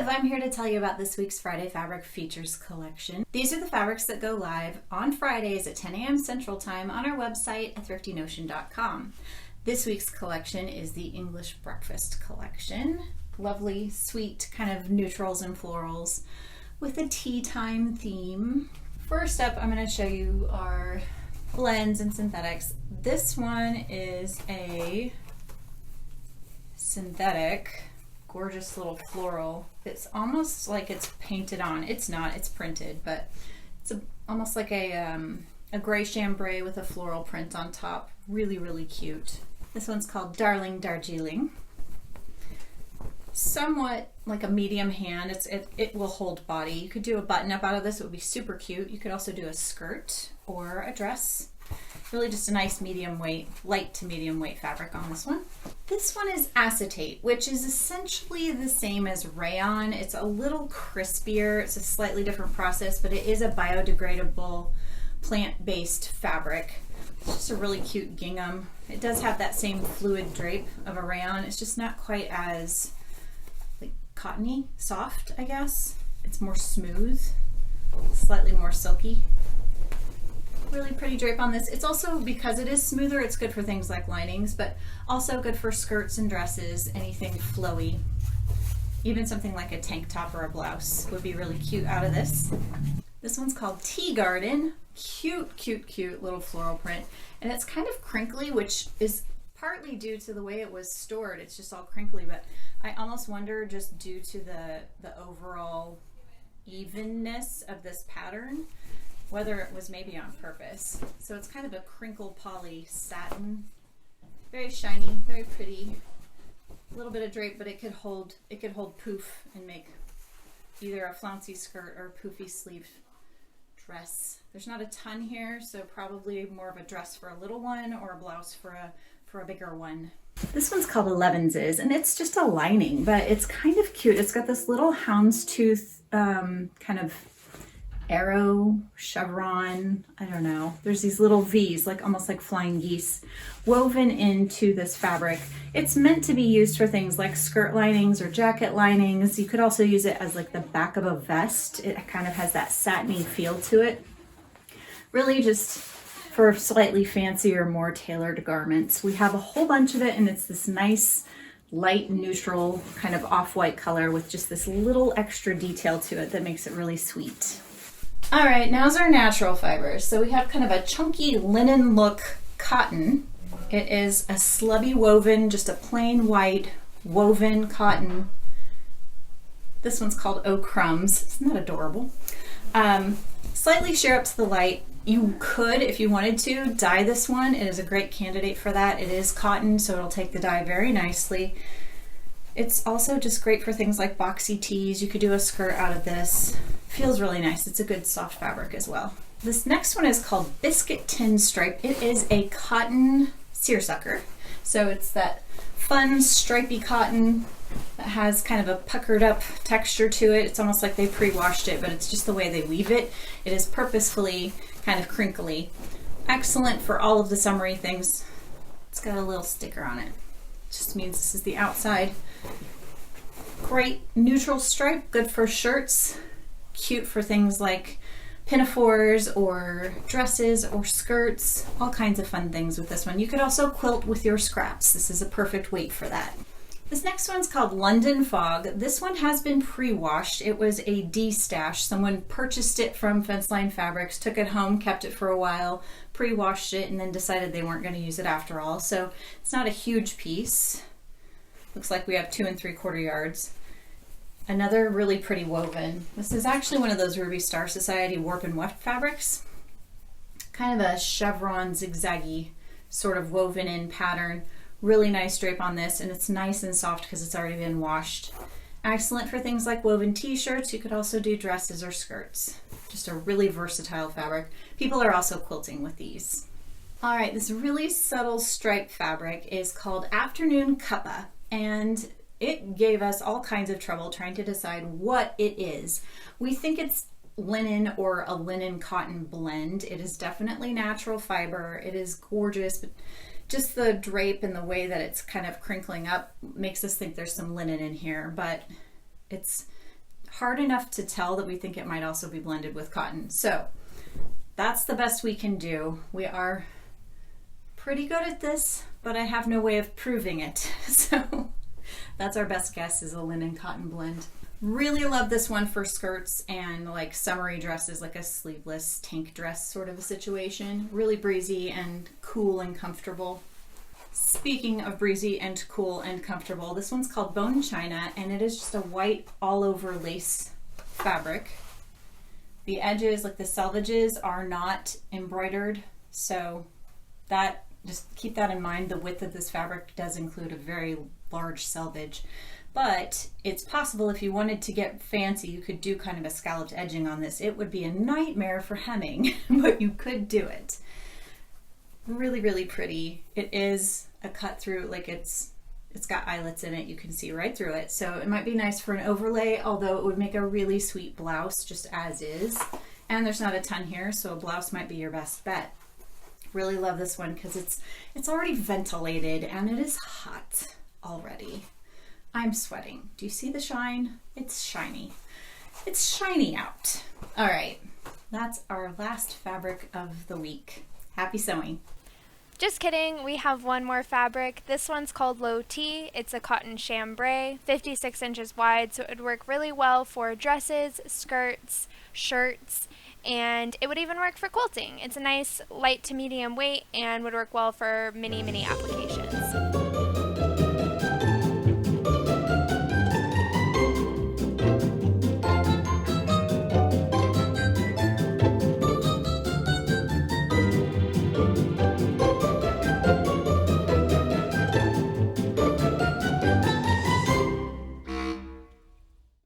I'm here to tell you about this week's Friday Fabric Features collection. These are the fabrics that go live on Fridays at 10 a.m. Central Time on our website at thriftynotion.com. This week's collection is the English Breakfast collection. Lovely, sweet kind of neutrals and florals with a tea time theme. First up, I'm going to show you our blends and synthetics. This one is a synthetic, gorgeous little floral. It's almost like it's painted on. It's not, it's printed, but it's almost like a gray chambray with a floral print on top. Really, really cute. This one's called Darling Darjeeling. Somewhat like a medium hand. It will hold body. You could do a button up out of this. It would be super cute. You could also do a skirt or a dress. Really just a nice medium weight, light to medium weight fabric on this one. This one is acetate, which is essentially the same as rayon. It's a little crispier. It's a slightly different process, but it is a biodegradable plant-based fabric. It's just a really cute gingham. It does have that same fluid drape of a rayon. It's just not quite as like cottony, soft, I guess. It's more smooth, slightly more silky. Really pretty drape on this. It's also, because it is smoother, it's good for things like linings, but also good for skirts and dresses, anything flowy. Even something like a tank top or a blouse would be really cute out of this. This one's called Tea Garden. Cute, cute, cute little floral print. And it's kind of crinkly, which is partly due to the way it was stored. It's just all crinkly, but I almost wonder, just due to the overall evenness of this pattern, whether it was maybe on purpose. So it's kind of a crinkle poly satin. Very shiny, very pretty. A little bit of drape, but it could hold poof and make either a flouncy skirt or a poofy sleeve dress. There's not a ton here, so probably more of a dress for a little one or a blouse for a bigger one. This one's called Elevenses, and it's just a lining, but it's kind of cute. It's got this little houndstooth kind of arrow, chevron, I don't know. There's these little V's, like almost like flying geese, woven into this fabric. It's meant to be used for things like skirt linings or jacket linings. You could also use it as like the back of a vest. It kind of has that satiny feel to it. Really just for slightly fancier, more tailored garments. We have a whole bunch of it, and it's this nice light neutral kind of off-white color with just this little extra detail to it that makes it really sweet. All right, now's our natural fibers. So we have kind of a chunky linen look cotton. It is a slubby woven, just a plain white woven cotton. This one's called Oh Crumbs. Isn't that adorable? Slightly sheer up to the light. You could, if you wanted to, dye this one. It is a great candidate for that. It is cotton, so it'll take the dye very nicely. It's also just great for things like boxy tees. You could do a skirt out of this. Feels really nice. It's a good soft fabric as well. This next one is called Biscuit Tin Stripe. It is a cotton seersucker. So it's that fun stripy cotton that has kind of a puckered up texture to it. It's almost like they pre-washed it, but it's just the way they weave it. It is purposefully kind of crinkly. Excellent for all of the summery things. It's got a little sticker on it. Just means this is the outside. Great neutral stripe, good for shirts. Cute for things like pinafores or dresses or skirts, all kinds of fun things with this one. You could also quilt with your scraps. This is a perfect weight for that. This next one's called London Fog. This one has been pre-washed. It was a D-stash. Someone purchased it from Fence Line Fabrics, took it home, kept it for a while, pre-washed it, and then decided they weren't going to use it after all. So it's not a huge piece. Looks like we have 2 3/4 yards. Another really pretty woven. This is actually one of those Ruby Star Society warp and weft fabrics. Kind of a chevron zigzaggy sort of woven in pattern. Really nice drape on this, and it's nice and soft because it's already been washed. Excellent for things like woven t-shirts. You could also do dresses or skirts. Just a really versatile fabric. People are also quilting with these. All right, this really subtle stripe fabric is called Afternoon Cuppa, and it gave us all kinds of trouble trying to decide what it is. We think it's linen or a linen cotton blend. It is definitely natural fiber. It is gorgeous, but just the drape and the way that it's kind of crinkling up makes us think there's some linen in here, but it's hard enough to tell that we think it might also be blended with cotton. So that's the best we can do. We are pretty good at this, but I have no way of proving it. So that's our best guess, is a linen cotton blend. Really love this one for skirts and like summery dresses, like a sleeveless tank dress sort of a situation. Really breezy and cool and comfortable. Speaking of breezy and cool and comfortable, this one's called Bone China, and it is just a white all over lace fabric. The edges, like the selvages, are not embroidered, so that, just keep that in mind. The width of this fabric does include a very large selvage, but it's possible if you wanted to get fancy, you could do kind of a scalloped edging on this. It would be a nightmare for hemming, but you could do it. Really, really pretty. It is a cut through, like it's got eyelets in it. You can see right through it. So it might be nice for an overlay, although it would make a really sweet blouse just as is. And there's not a ton here, so a blouse might be your best bet. Really love this one because it's already ventilated and it is hot already. I'm sweating. Do you see the shine? It's shiny. It's shiny out. All right, that's our last fabric of the week. Happy sewing. Just kidding, we have one more fabric. This one's called Low T. It's a cotton chambray, 56 inches wide, so it would work really well for dresses, skirts, shirts, and it would even work for quilting. It's a nice light to medium weight and would work well for many applications.